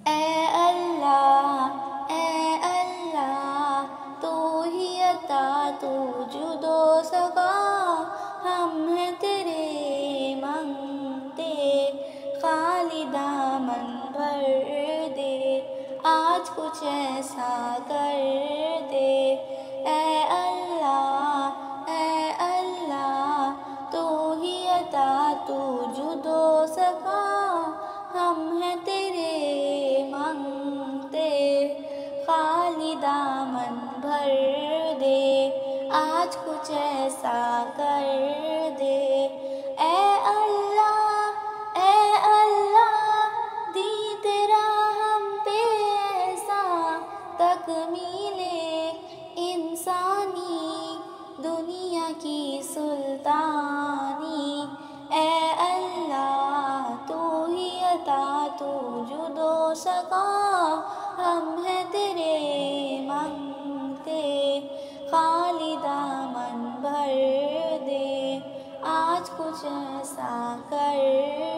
ए अल्लाह तू ही अता तू जुदो सका, हम हैं तेरे मांगते, खाली दामन भर दे, आज कुछ ऐसा कर दे। ए अल्लाह तू ही अता तू जुदो सका, हम हैं तेरे मांगते, खाली दामन भर दे, आज कुछ ऐसा कर दे। ए अल्लाह दी तेरा हम पे ऐसा तकमीले इंसानी, दुनिया की सुल्तानी। ए अल्लाह तू ही अता तू जुदो सका, हम हैं तेरे मांगते, खाली दामन भर दे, आज कुछ ऐसा कर